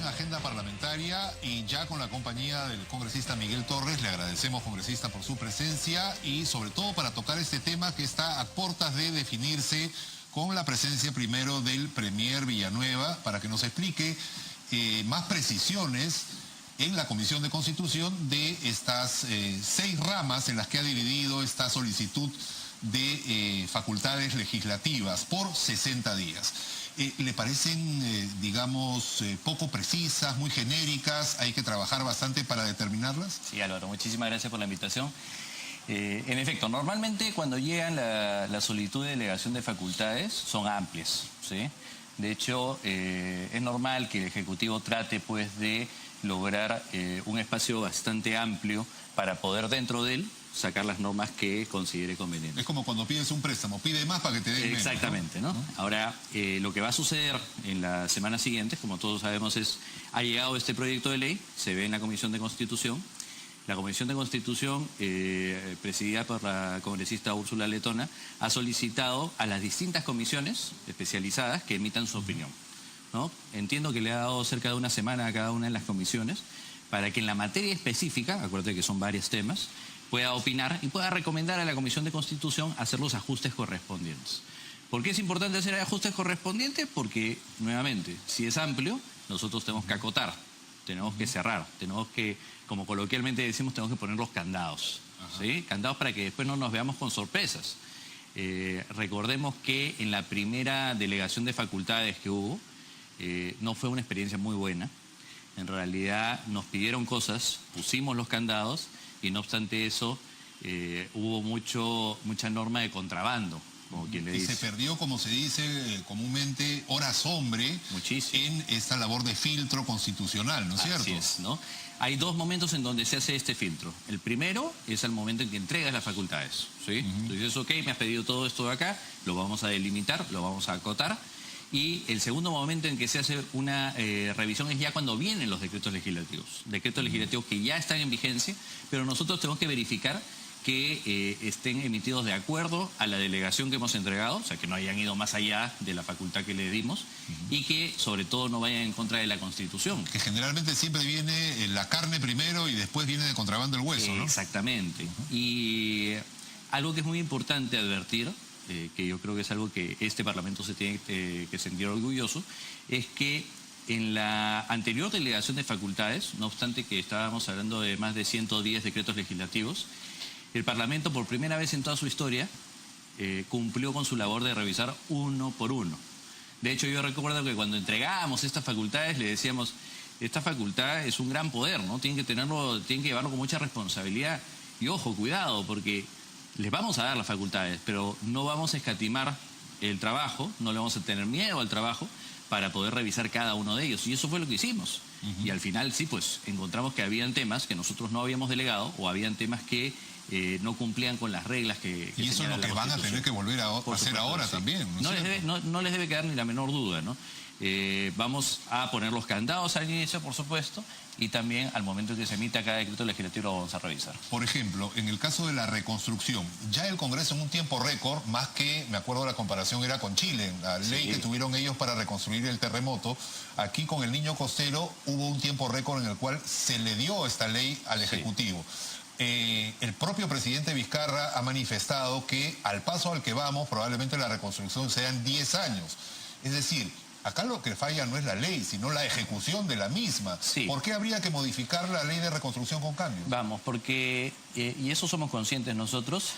en Agenda Parlamentaria y ya con la compañía del congresista Miguel Torres. Le agradecemos, congresista, por su presencia y sobre todo para tocar este tema que está a puertas de definirse con la presencia primero del Premier Villanueva para que nos explique más precisiones en la Comisión de Constitución de estas 6 ramas en las que ha dividido esta solicitud de facultades legislativas por 60 días. ¿Le parecen, digamos, poco precisas, muy genéricas? ¿Hay que trabajar bastante para determinarlas? Sí, Álvaro, muchísimas gracias por la invitación. En efecto, normalmente cuando llegan la solicitud de delegación de facultades son amplias, ¿sí? De hecho, es normal que el Ejecutivo trate, pues, de lograr un espacio bastante amplio para poder dentro de él sacar las normas que considere convenientes. Es como cuando pides un préstamo, pide más para que te den menos. Exactamente, ¿no? Ahora, lo que va a suceder en las semanas siguientes, como todos sabemos, ha llegado este proyecto de ley, se ve en la Comisión de Constitución. La Comisión de Constitución, presidida por la congresista Úrsula Letona, ha solicitado a las distintas comisiones especializadas que emitan su opinión, ¿no? Entiendo que le ha dado cerca de una semana a cada una de las comisiones para que en la materia específica, acuérdate que son varios temas, pueda opinar y pueda recomendar a la Comisión de Constitución hacer los ajustes correspondientes. ¿Por qué es importante hacer ajustes correspondientes? Porque, nuevamente, si es amplio, nosotros tenemos que acotar, tenemos que cerrar, tenemos que, como coloquialmente decimos, tenemos que poner los candados, ¿sí? Candados para que después no nos veamos con sorpresas. Recordemos que en la primera delegación de facultades que hubo, no fue una experiencia muy buena. En realidad nos pidieron cosas, pusimos los candados y no obstante eso hubo mucha norma de contrabando, como quien le dice. Y se perdió, como se dice comúnmente, horas hombre. Muchísimo. En esta labor de filtro constitucional, ¿no es cierto? Así es, ¿no? Hay 2 momentos en donde se hace este filtro. El primero es el momento en que entregas las facultades, ¿sí? Entonces dices, ok, me has pedido todo esto de acá, lo vamos a delimitar, lo vamos a acotar. Y el segundo momento en que se hace una revisión es ya cuando vienen los decretos legislativos. Decretos legislativos que ya están en vigencia, pero nosotros tenemos que verificar que estén emitidos de acuerdo a la delegación que hemos entregado, o sea, que no hayan ido más allá de la facultad que le dimos, y que sobre todo no vayan en contra de la Constitución. Que generalmente siempre viene la carne primero y después viene de contrabando el hueso, ¿no? Exactamente. Y algo que es muy importante advertir, que yo creo que es algo que este Parlamento se tiene que sentir orgulloso, es que en la anterior delegación de facultades, no obstante que estábamos hablando de más de 110 decretos legislativos, el Parlamento por primera vez en toda su historia cumplió con su labor de revisar uno por uno. De hecho, yo recuerdo que cuando entregábamos estas facultades le decíamos, esta facultad es un gran poder, ¿no? Tienen que llevarlo con mucha responsabilidad. Y ojo, cuidado, porque les vamos a dar las facultades, pero no vamos a escatimar el trabajo, no le vamos a tener miedo al trabajo para poder revisar cada uno de ellos. Y eso fue lo que hicimos. Y al final, sí, pues encontramos que habían temas que nosotros no habíamos delegado o habían temas que no cumplían con las reglas que y eso es lo que van a tener que volver a hacer ahora, sí. También. No les debe quedar ni la menor duda, ¿no? Vamos a poner los candados al inicio, por supuesto, y también al momento que se emita cada decreto legislativo lo vamos a revisar. Por ejemplo, en el caso de la reconstrucción, ya el Congreso en un tiempo récord, más que, me acuerdo la comparación era con Chile, la ley que tuvieron ellos para reconstruir el terremoto, aquí con el Niño Costero hubo un tiempo récord en el cual se le dio esta ley al Ejecutivo. El propio presidente Vizcarra ha manifestado que al paso al que vamos probablemente la reconstrucción sean 10 años. Es decir, acá lo que falla no es la ley, sino la ejecución de la misma. Sí. ¿Por qué habría que modificar la ley de reconstrucción con cambios? Vamos, porque, y eso somos conscientes nosotros,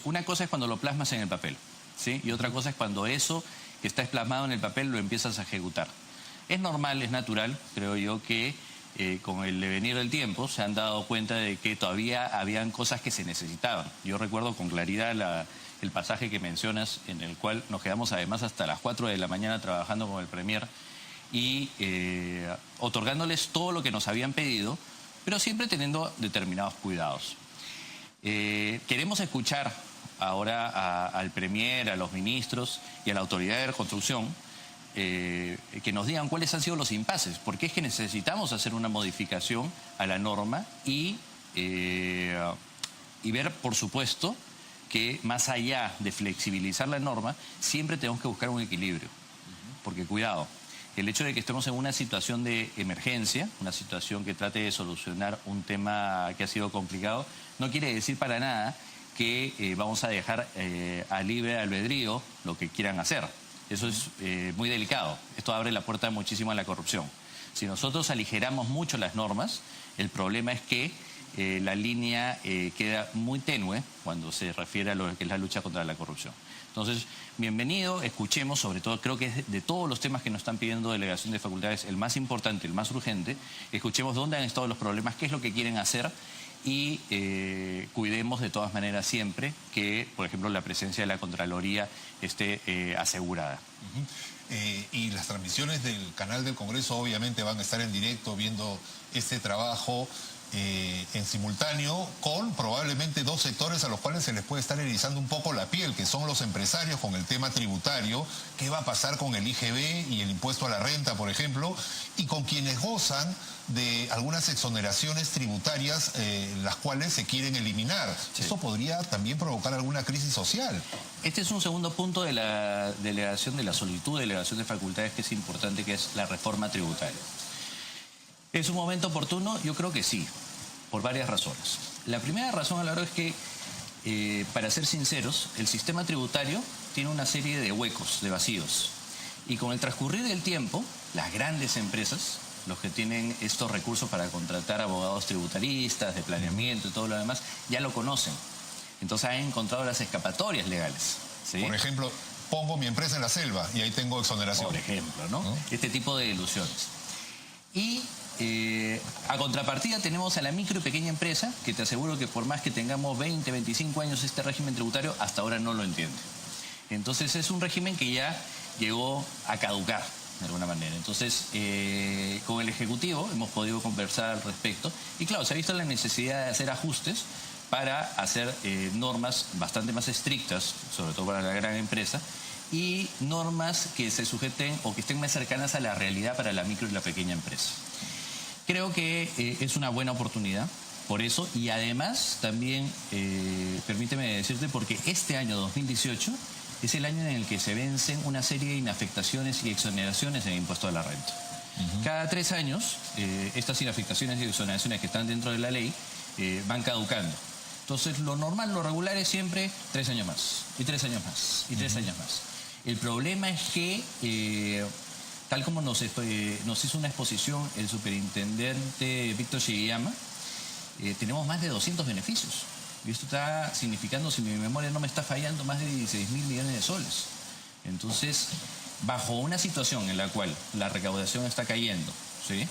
una cosa es cuando lo plasmas en el papel, ¿sí? Y otra cosa es cuando eso que está plasmado en el papel lo empiezas a ejecutar. Es normal, es natural, creo yo, que con el devenir del tiempo se han dado cuenta de que todavía habían cosas que se necesitaban. Yo recuerdo con claridad el pasaje que mencionas, en el cual nos quedamos además hasta las 4 de la mañana trabajando con el Premier y otorgándoles todo lo que nos habían pedido, pero siempre teniendo determinados cuidados. Queremos escuchar ahora al Premier, a los ministros y a la autoridad de reconstrucción que nos digan cuáles han sido los impases, porque es que necesitamos hacer una modificación a la norma y ver, por supuesto, que más allá de flexibilizar la norma, siempre tenemos que buscar un equilibrio. Porque cuidado, El hecho de que estemos en una situación de emergencia, una situación que trate de solucionar un tema que ha sido complicado, no quiere decir para nada que vamos a dejar a libre albedrío lo que quieran hacer. Eso es muy delicado. Esto abre la puerta muchísimo a la corrupción. Si nosotros aligeramos mucho las normas, el problema es que la línea queda muy tenue cuando se refiere a lo que es la lucha contra la corrupción. Entonces, bienvenido, escuchemos, sobre todo, creo que es de todos los temas que nos están pidiendo delegación de facultades, el más importante, el más urgente, escuchemos dónde han estado los problemas, qué es lo que quieren hacer y cuidemos de todas maneras siempre que, por ejemplo, la presencia de la Contraloría esté asegurada. Y las transmisiones del canal del Congreso obviamente van a estar en directo viendo este trabajo en simultáneo con probablemente dos sectores a los cuales se les puede estar erizando un poco la piel, que son los empresarios con el tema tributario, qué va a pasar con el IGB y el impuesto a la renta, por ejemplo, y con quienes gozan de algunas exoneraciones tributarias las cuales se quieren eliminar. Sí. Esto podría también provocar alguna crisis social. Este es un segundo punto de la delegación, de la solicitud de delegación de facultades, que es importante, que es la reforma tributaria. ¿Es un momento oportuno? Yo creo que sí, por varias razones. La primera razón, a la hora es que, para ser sinceros, el sistema tributario tiene una serie de huecos, de vacíos. Y con el transcurrir del tiempo, las grandes empresas, los que tienen estos recursos para contratar abogados tributaristas, de planeamiento y todo lo demás, ya lo conocen. Entonces han encontrado las escapatorias legales, ¿sí? Por ejemplo, pongo mi empresa en la selva y ahí tengo exoneración. Por ejemplo, ¿no? Este tipo de ilusiones. Y a contrapartida tenemos a la micro y pequeña empresa, que te aseguro que por más que tengamos 20, 25 años este régimen tributario, hasta ahora no lo entiende. Entonces es un régimen que ya llegó a caducar, de alguna manera. Entonces, con el Ejecutivo hemos podido conversar al respecto. Y claro, se ha visto la necesidad de hacer ajustes para hacer normas bastante más estrictas, sobre todo para la gran empresa, y normas que se sujeten o que estén más cercanas a la realidad para la micro y la pequeña empresa. Creo que es una buena oportunidad por eso, y además también, permíteme decirte, porque este año 2018 es el año en el que se vencen una serie de inafectaciones y exoneraciones en el impuesto a la renta. Cada 3 años, estas inafectaciones y exoneraciones que están dentro de la ley van caducando. Entonces, lo normal, lo regular es siempre 3 años más, y 3 años más, y 3 años más. El problema es que, tal como nos hizo una exposición el superintendente Víctor Shigeyama, tenemos más de 200 beneficios. Y esto está significando, si mi memoria no me está fallando, más de 16.000 millones de soles. Entonces, bajo una situación en la cual la recaudación está cayendo, ¿sí?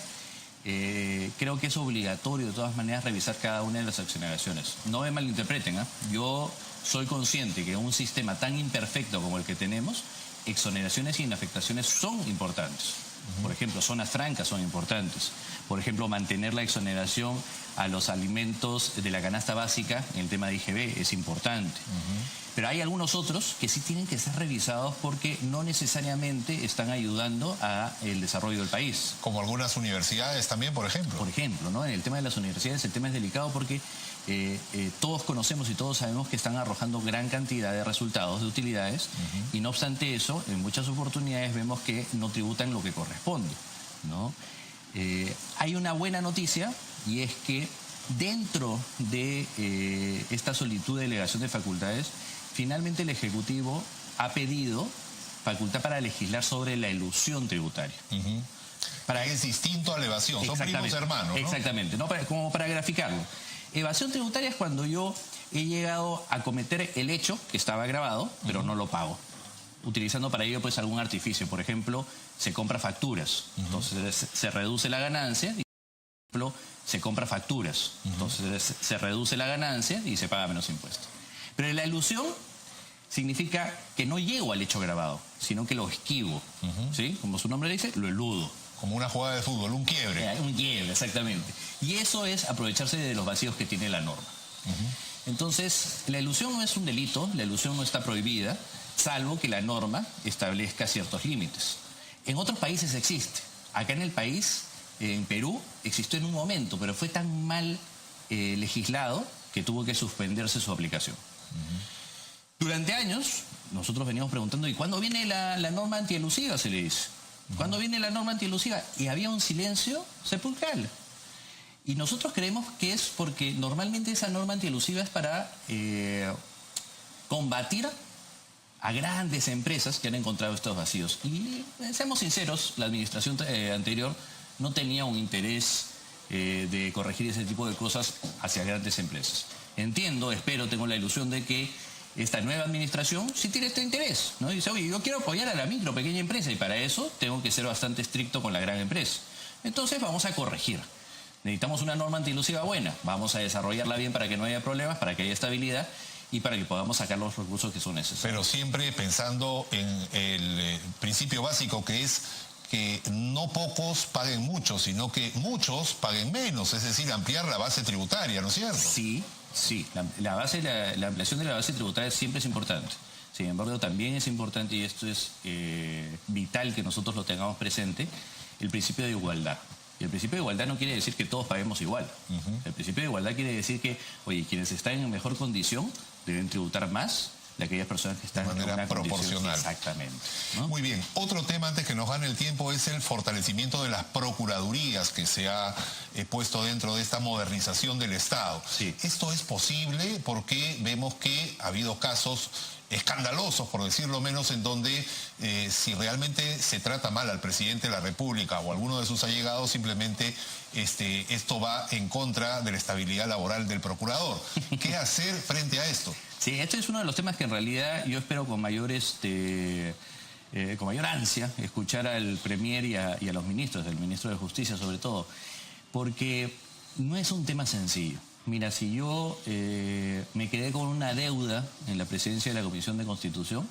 Creo que es obligatorio de todas maneras revisar cada una de las exoneraciones. No me malinterpreten, ¿eh? Yo soy consciente que en un sistema tan imperfecto como el que tenemos, exoneraciones y inafectaciones son importantes. Por ejemplo, zonas francas son importantes. Por ejemplo, mantener la exoneración a los alimentos de la canasta básica en el tema de IGB es importante. Pero hay algunos otros que sí tienen que ser revisados porque no necesariamente están ayudando al desarrollo del país. Como algunas universidades también, por ejemplo. Por ejemplo, ¿no? En el tema de las universidades el tema es delicado porque todos conocemos y todos sabemos que están arrojando gran cantidad de resultados, de utilidades, y no obstante eso, en muchas oportunidades vemos que no tributan lo que corresponde, ¿no? Hay una buena noticia, y es que dentro de esta solicitud de delegación de facultades, finalmente el Ejecutivo ha pedido facultad para legislar sobre la elusión tributaria. Es distinto a la evasión, son primos hermanos, ¿no? Exactamente, ¿no? Como para graficarlo. Evasión tributaria es cuando yo he llegado a cometer el hecho que estaba grabado, pero no lo pago, utilizando para ello pues algún artificio. Por ejemplo, se compra facturas, entonces se reduce la ganancia, y, por ejemplo, se compra facturas, entonces se reduce la ganancia y se paga menos impuestos. Pero la elusión significa que no llego al hecho grabado, sino que lo esquivo, ¿sí? Como su nombre dice, lo eludo. Como una jugada de fútbol, un quiebre. Un quiebre, exactamente. Y eso es aprovecharse de los vacíos que tiene la norma. Entonces, la elusión no es un delito, la elusión no está prohibida, salvo que la norma establezca ciertos límites. En otros países existe. Acá en el país, en Perú, existió en un momento, pero fue tan mal legislado que tuvo que suspenderse su aplicación. Durante años, nosotros veníamos preguntando, ¿y cuándo viene la norma antielusiva? Se le dice. Cuando viene la norma antielusiva y había un silencio sepulcral. Y nosotros creemos que es porque normalmente esa norma antielusiva es para combatir a grandes empresas que han encontrado estos vacíos. Y seamos sinceros, la administración anterior no tenía un interés de corregir ese tipo de cosas hacia grandes empresas. Entiendo, espero, tengo la ilusión de que esta nueva administración sí tiene este interés, ¿no? Y dice, oye, yo quiero apoyar a la micro, pequeña empresa y para eso tengo que ser bastante estricto con la gran empresa. Entonces vamos a corregir. Necesitamos una norma antielusiva buena, vamos a desarrollarla bien para que no haya problemas, para que haya estabilidad y para que podamos sacar los recursos que son necesarios. Pero siempre pensando en el principio básico que es que no pocos paguen mucho, sino que muchos paguen menos, es decir, ampliar la base tributaria, ¿no es cierto? Sí, sí, la ampliación de la base tributaria siempre es importante. Sin embargo, también es importante, y esto es vital que nosotros lo tengamos presente, el principio de igualdad. Y el principio de igualdad no quiere decir que todos paguemos igual. El principio de igualdad quiere decir que, oye, quienes están en mejor condición deben tributar más de aquellas personas que están de manera en una proporcional. Exactamente, ¿no? Muy bien. Otro tema antes que nos gane el tiempo es el fortalecimiento de las procuradurías que se ha puesto dentro de esta modernización del Estado. Sí. ¿Esto es posible? Porque vemos que ha habido casos escandalosos, por decirlo menos, en donde si realmente se trata mal al presidente de la República o alguno de sus allegados, simplemente esto va en contra de la estabilidad laboral del procurador. ¿Qué hacer frente a esto? Sí, este es uno de los temas que en realidad yo espero con mayor ansia escuchar al Premier y a los ministros, del ministro de Justicia sobre todo, porque no es un tema sencillo. Mira, si yo me quedé con una deuda en la presidencia de la Comisión de Constitución,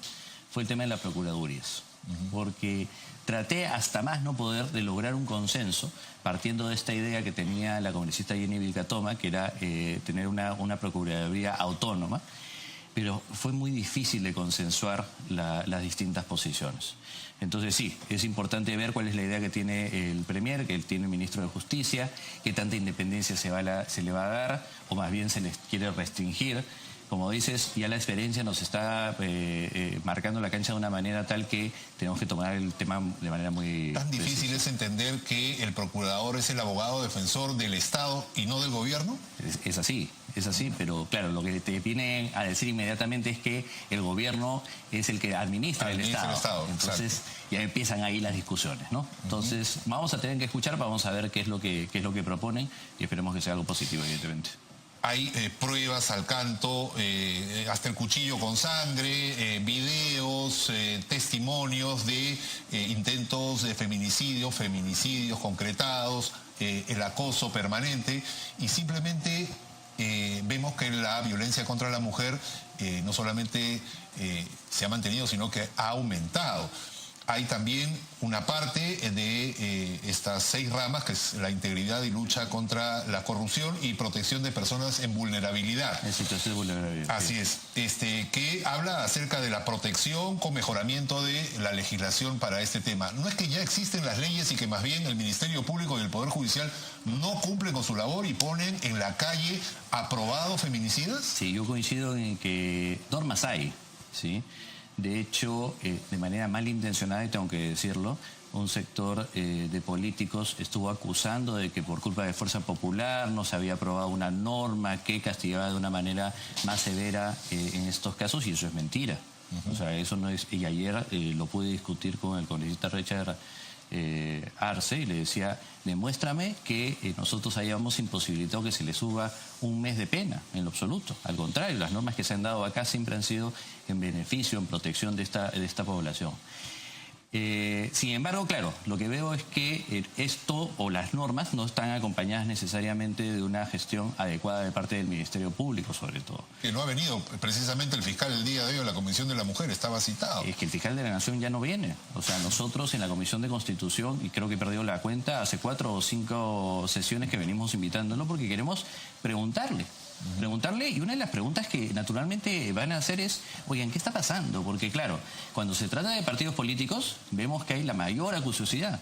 fue el tema de las procuradurías. Porque traté hasta más no poder de lograr un consenso partiendo de esta idea que tenía la congresista Jenny Vilcatoma, que era tener una procuraduría autónoma, pero fue muy difícil de consensuar las distintas posiciones. Entonces sí, es importante ver cuál es la idea que tiene el Premier, que tiene el Ministro de Justicia, qué tanta independencia se le va a dar, o más bien se les quiere restringir. Como dices, ya la experiencia nos está marcando la cancha de una manera tal que tenemos que tomar el tema de manera muy... ¿Tan difícil es entender que el procurador es el abogado defensor del Estado y no del gobierno? Es así, pero claro, lo que te vienen a decir inmediatamente es que el gobierno es el que administra el Estado. Entonces ya empiezan ahí las discusiones, ¿no? Entonces vamos a tener que escuchar, vamos a ver qué es lo que proponen y esperemos que sea algo positivo, evidentemente. Hay pruebas al canto, hasta el cuchillo con sangre, videos, testimonios de intentos de feminicidios concretados, el acoso permanente, y simplemente vemos que la violencia contra la mujer no solamente se ha mantenido, sino que ha aumentado. Hay también una parte de estas 6 ramas, que es la integridad y lucha contra la corrupción y protección de personas en vulnerabilidad. En situación de vulnerabilidad. Así es, que habla acerca de la protección con mejoramiento de la legislación para este tema. ¿No es que ya existen las leyes y que más bien el Ministerio Público y el Poder Judicial no cumplen con su labor y ponen en la calle aprobados feminicidas? Sí, yo coincido en que normas hay, ¿sí? De hecho, de manera malintencionada, y tengo que decirlo, un sector de políticos estuvo acusando de que por culpa de Fuerza Popular no se había aprobado una norma que castigaba de una manera más severa en estos casos, y eso es mentira. O sea, eso no es... Y ayer lo pude discutir con el congresista Richard Arce y le decía, demuéstrame que nosotros hayamos imposibilitado que se le suba un mes de pena, en lo absoluto. Al contrario, las normas que se han dado acá siempre han sido en beneficio, en protección de esta población. Sin embargo, claro, lo que veo es que esto o las normas no están acompañadas necesariamente de una gestión adecuada de parte del Ministerio Público, sobre todo. Que no ha venido precisamente el fiscal el día de hoy a la Comisión de la Mujer, estaba citado. Es que el fiscal de la Nación ya no viene. O sea, nosotros en la Comisión de Constitución, y creo que he perdido la cuenta, hace 4 o 5 sesiones que venimos invitándolo porque queremos preguntarle, y una de las preguntas que naturalmente van a hacer es, oigan, ¿qué está pasando? Porque claro, cuando se trata de partidos políticos, vemos que hay la mayor acuciosidad.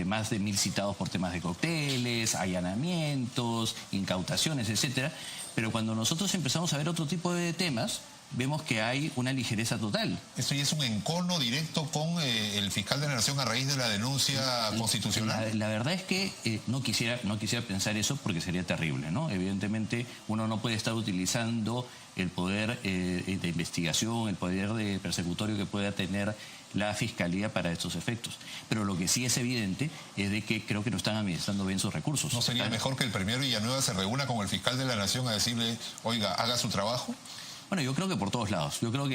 Más de 1000 citados por temas de cócteles, allanamientos, incautaciones, etcétera. Pero cuando nosotros empezamos a ver otro tipo de temas, vemos que hay una ligereza total. ¿Esto ya es un encono directo con el fiscal de la Nación a raíz de la denuncia constitucional? La verdad es que no quisiera pensar eso porque sería terrible, ¿no? Evidentemente uno no puede estar utilizando el poder de investigación, el poder de persecutorio que pueda tener la Fiscalía para estos efectos. Pero lo que sí es evidente es de que creo que no están administrando bien sus recursos. ¿No sería mejor que el premier Villanueva se reúna con el fiscal de la Nación a decirle, oiga, haga su trabajo? Bueno, yo creo que por todos lados. Yo creo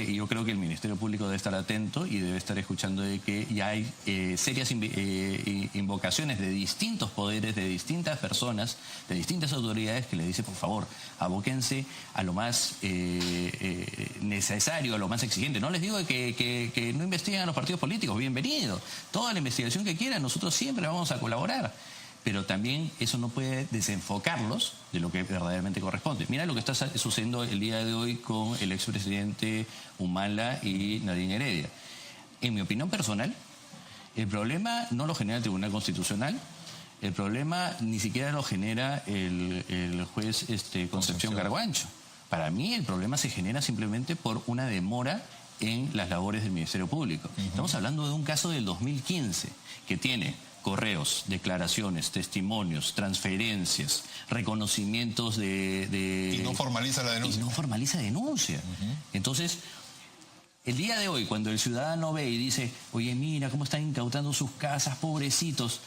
que el Ministerio Público debe estar atento y debe estar escuchando de que ya hay serias invocaciones de distintos poderes, de distintas personas, de distintas autoridades que le dicen, por favor, abóquense a lo más necesario, a lo más exigente. No les digo que no investiguen a los partidos políticos, bienvenido. Toda la investigación que quieran, nosotros siempre vamos a colaborar. Pero también eso no puede desenfocarlos de lo que verdaderamente corresponde. Mira lo que está sucediendo el día de hoy con el expresidente Humala y Nadine Heredia. En mi opinión personal, el problema no lo genera el Tribunal Constitucional, el problema ni siquiera lo genera el juez Concepción Carguancho. Para mí el problema se genera simplemente por una demora en las labores del Ministerio Público. Estamos hablando de un caso del 2015 que tiene correos, declaraciones, testimonios, transferencias, reconocimientos Y no formaliza la denuncia. Y no formaliza denuncia. Entonces, el día de hoy, cuando el ciudadano ve y dice, oye, mira cómo están incautando sus casas, pobrecitos.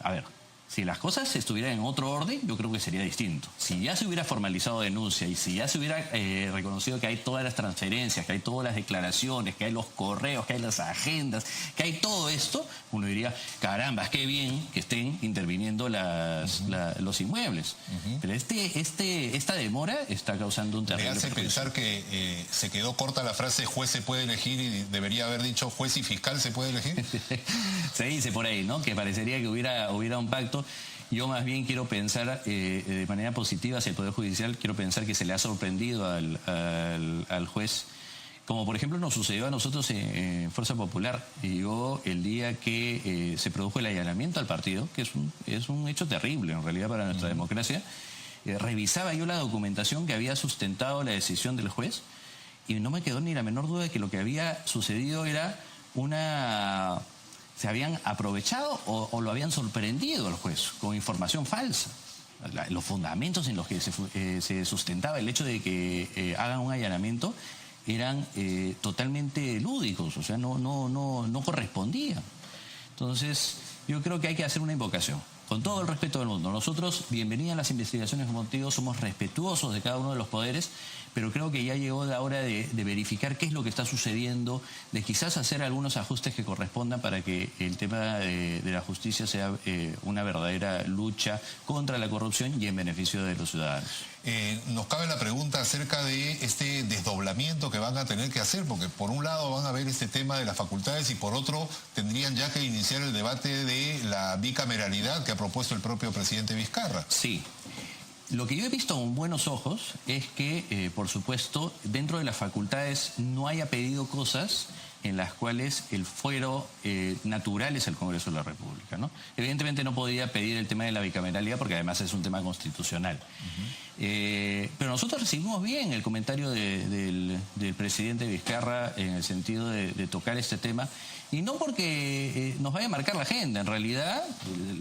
A ver, si las cosas estuvieran en otro orden, yo creo que sería distinto. Si ya se hubiera formalizado denuncia y si ya se hubiera reconocido que hay todas las transferencias, que hay todas las declaraciones, que hay los correos, que hay las agendas, que hay todo esto, uno diría, caramba, qué bien que estén interviniendo los inmuebles. Pero esta demora está causando un terrible ¿Le hace perjuicio. pensar que se quedó corta la frase juez se puede elegir y debería haber dicho juez y fiscal se puede elegir? Se dice por ahí, ¿no? Que parecería que hubiera un pacto. Yo más bien quiero pensar de manera positiva hacia el Poder Judicial, quiero pensar que se le ha sorprendido al juez, como por ejemplo nos sucedió a nosotros en Fuerza Popular. Y yo el día que se produjo el allanamiento al partido, que es un hecho terrible en realidad para nuestra democracia, revisaba yo la documentación que había sustentado la decisión del juez y no me quedó ni la menor duda de que lo que había sucedido era se habían aprovechado o lo habían sorprendido al juez con información falsa. Los fundamentos en los que se sustentaba el hecho de que hagan un allanamiento eran totalmente lúdicos, o sea, no correspondían. Entonces, yo creo que hay que hacer una invocación. Con todo el respeto del mundo. Nosotros, bienvenidas las investigaciones, como te digo, somos respetuosos de cada uno de los poderes, pero creo que ya llegó la hora de verificar qué es lo que está sucediendo, de quizás hacer algunos ajustes que correspondan para que el tema de la justicia sea una verdadera lucha contra la corrupción y en beneficio de los ciudadanos. Nos cabe la pregunta acerca de este desdoblamiento que van a tener que hacer, porque por un lado van a ver este tema de las facultades y por otro tendrían ya que iniciar el debate de la bicameralidad que ha propuesto el propio presidente Vizcarra. Sí. Lo que yo he visto con buenos ojos es que, por supuesto, dentro de las facultades no haya pedido cosas en las cuales el fuero natural es el Congreso de la República, ¿no? Evidentemente no podía pedir el tema de la bicameralidad porque además es un tema constitucional. Pero nosotros recibimos bien el comentario del presidente Vizcarra en el sentido de tocar este tema, y no porque nos vaya a marcar la agenda, en realidad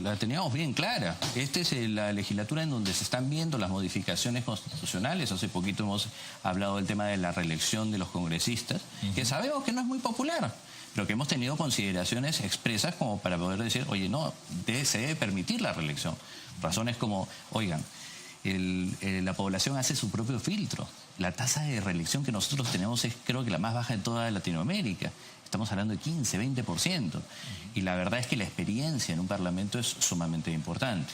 la teníamos bien clara. Esta es la legislatura en donde se están viendo las modificaciones constitucionales. Hace poquito hemos hablado del tema de la reelección de los congresistas, que sabemos que no es muy popular, pero que hemos tenido consideraciones expresas como para poder decir, oye, no, se debe permitir la reelección. Razones como, oigan, la población hace su propio filtro. La tasa de reelección que nosotros tenemos es, creo que, la más baja de toda Latinoamérica. Estamos hablando de 15, 20%. Y la verdad es que la experiencia en un parlamento es sumamente importante.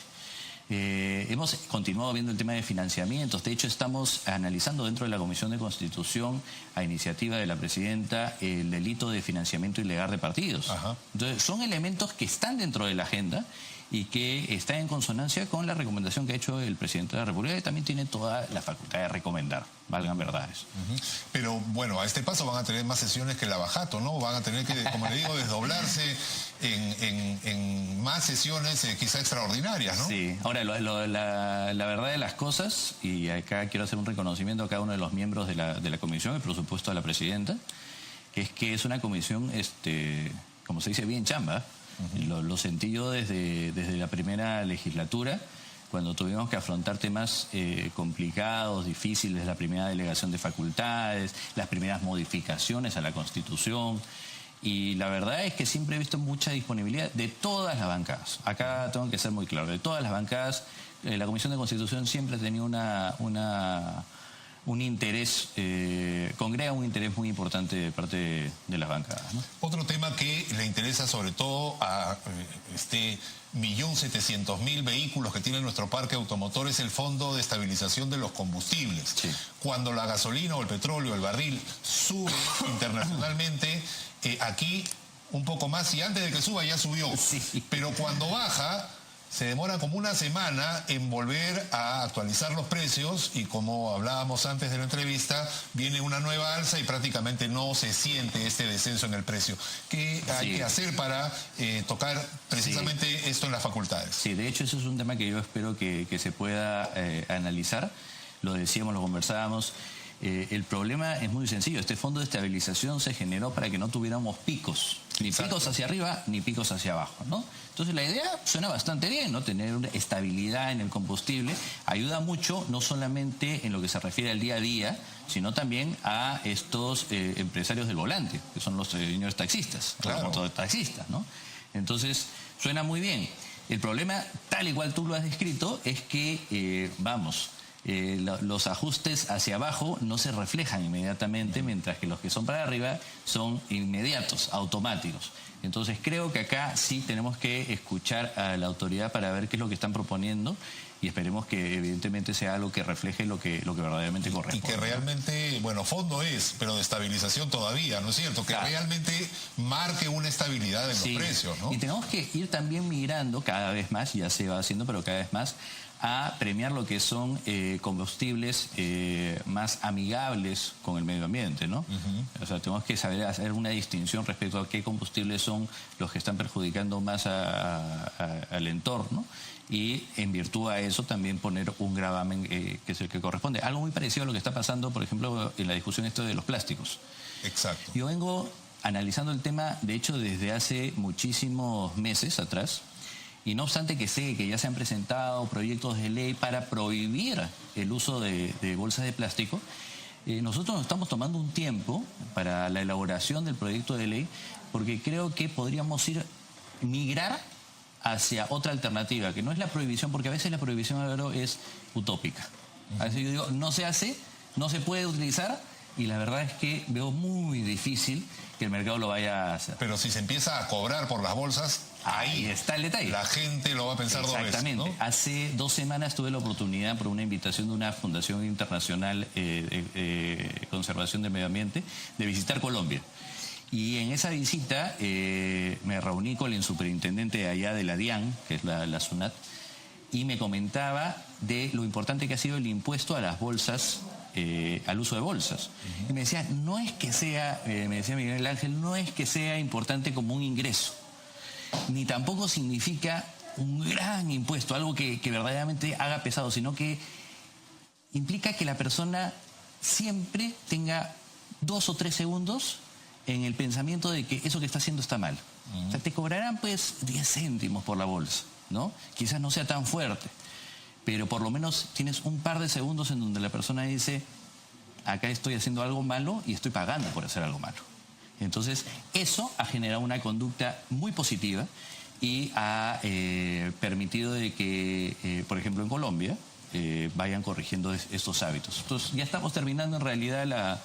Hemos continuado viendo el tema de financiamientos. De hecho, estamos analizando dentro de la Comisión de Constitución, a iniciativa de la presidenta, el delito de financiamiento ilegal de partidos. Entonces, son elementos que están dentro de la agenda y que está en consonancia con la recomendación que ha hecho el presidente de la República, que también tiene toda la facultad de recomendar, valgan verdades. Pero bueno, a este paso van a tener más sesiones que la Bajato, ¿no? Van a tener que, como le digo, desdoblarse en más sesiones quizá extraordinarias, ¿no? Sí, ahora la verdad de las cosas, y acá quiero hacer un reconocimiento a cada uno de los miembros de la comisión, y por supuesto a la presidenta, es que es una comisión, como se dice, bien chamba. Lo sentí yo desde la primera legislatura, cuando tuvimos que afrontar temas complicados, difíciles, la primera delegación de facultades, las primeras modificaciones a la Constitución. Y la verdad es que siempre he visto mucha disponibilidad de todas las bancadas. Acá tengo que ser muy claro, de todas las bancadas, la Comisión de Constitución siempre ha tenido un interés, congrega un interés muy importante de parte de las bancadas, ¿no? Otro tema que le interesa sobre todo a 1.700.000 vehículos que tiene nuestro parque automotor es el Fondo de Estabilización de los Combustibles. Sí. Cuando la gasolina o el petróleo, el barril, sube internacionalmente, aquí un poco más, y antes de que suba ya subió. Sí. Pero cuando baja, se demora como una semana en volver a actualizar los precios y, como hablábamos antes de la entrevista, viene una nueva alza y prácticamente no se siente este descenso en el precio. ¿Qué hay que hacer para tocar precisamente esto en las facultades? Sí, de hecho eso es un tema que yo espero que se pueda analizar. Lo decíamos, lo conversábamos. El problema es muy sencillo. Este fondo de estabilización se generó para que no tuviéramos picos. Ni Exacto. Picos hacia arriba, ni picos hacia abajo, ¿no? Entonces la idea suena bastante bien, ¿no? Tener una estabilidad en el combustible ayuda mucho, no solamente en lo que se refiere al día a día, sino también a estos empresarios del volante, que son los señores taxistas, claro, los mototaxistas, ¿no? Entonces suena muy bien. El problema, tal y cual tú lo has descrito, es que, los ajustes hacia abajo no se reflejan inmediatamente, mientras que los que son para arriba son inmediatos, automáticos. Entonces creo que acá sí tenemos que escuchar a la autoridad para ver qué es lo que están proponiendo y esperemos que evidentemente sea algo que refleje lo que verdaderamente corresponde. Y que realmente, bueno, fondo es, pero de estabilización todavía, ¿no es cierto? Que realmente marque una estabilidad en los precios, ¿no? Y tenemos que ir también migrando cada vez más, ya se va haciendo, pero cada vez más, a premiar lo que son combustibles más amigables con el medio ambiente, ¿no? O sea, tenemos que saber hacer una distinción respecto a qué combustibles son los que están perjudicando más al entorno y en virtud a eso también poner un gravamen que es el que corresponde. Algo muy parecido a lo que está pasando, por ejemplo, en la discusión esto de los plásticos. Exacto. Yo vengo analizando el tema, de hecho, desde hace muchísimos meses atrás. Y no obstante que sé que ya se han presentado proyectos de ley para prohibir el uso de bolsas de plástico, nosotros nos estamos tomando un tiempo para la elaboración del proyecto de ley porque creo que podríamos migrar hacia otra alternativa, que no es la prohibición, porque a veces la prohibición es utópica. A veces yo digo, no se hace, no se puede utilizar, y la verdad es que veo muy difícil que el mercado lo vaya a hacer. Pero si se empieza a cobrar por las bolsas, ahí está el detalle. La gente lo va a pensar dos veces. Exactamente. ¿No? Hace 2 semanas tuve la oportunidad, por una invitación de una Fundación Internacional Conservación del Medio Ambiente, de visitar Colombia. Y en esa visita me reuní con el superintendente de allá de la DIAN, que es la SUNAT, y me comentaba de lo importante que ha sido el impuesto a las bolsas, al uso de bolsas. Y me decía, no es que sea, me decía Miguel Ángel, no es que sea importante como un ingreso, ni tampoco significa un gran impuesto, algo que verdaderamente haga pesado, sino que implica que la persona siempre tenga 2 o 3 segundos en el pensamiento de que eso que está haciendo está mal. O sea, te cobrarán pues 10 céntimos por la bolsa, ¿no? Quizás no sea tan fuerte, pero por lo menos tienes un par de segundos en donde la persona dice, acá estoy haciendo algo malo y estoy pagando por hacer algo malo. Entonces, eso ha generado una conducta muy positiva y ha permitido de que, por ejemplo, en Colombia, vayan corrigiendo estos hábitos. Entonces, ya estamos terminando en realidad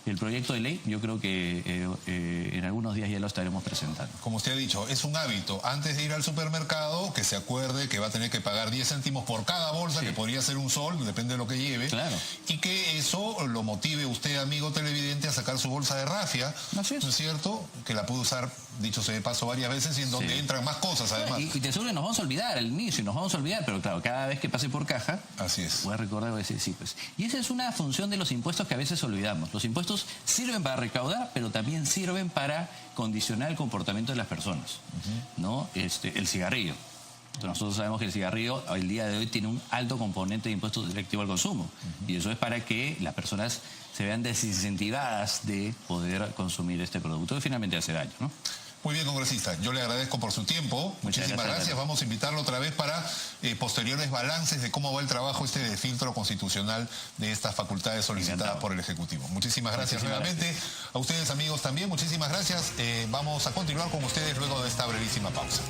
El proyecto de ley, yo creo que en algunos días ya lo estaremos presentando. Como usted ha dicho, es un hábito. Antes de ir al supermercado, que se acuerde que va a tener que pagar 10 céntimos por cada bolsa, que podría ser un sol, depende de lo que lleve. Claro. Y que eso lo motive usted, amigo televidente, a sacar su bolsa de rafia. Así es. ¿No es cierto? Que la puede usar, dicho sea de paso, varias veces y en donde entran más cosas, además. Y te aseguro que nos vamos a olvidar al inicio, nos vamos a olvidar, pero claro, cada vez que pase por caja, así es. voy a recordar, voy a decir, sí, pues. Y esa es una función de los impuestos que a veces olvidamos. Los impuestos sirven para recaudar, pero también sirven para condicionar el comportamiento de las personas, ¿no? El cigarrillo. Nosotros sabemos que el cigarrillo el día de hoy tiene un alto componente de impuestos directivo al consumo. Y eso es para que las personas se vean desincentivadas de poder consumir este producto que finalmente hace daño, ¿no? Muy bien, congresista. Yo le agradezco por su tiempo. Muchísimas gracias. Vamos a invitarlo otra vez para posteriores balances de cómo va el trabajo de filtro constitucional de estas facultades solicitadas por el Ejecutivo. Muchísimas gracias nuevamente. A ustedes, amigos, también. Muchísimas gracias. Vamos a continuar con ustedes luego de esta brevísima pausa.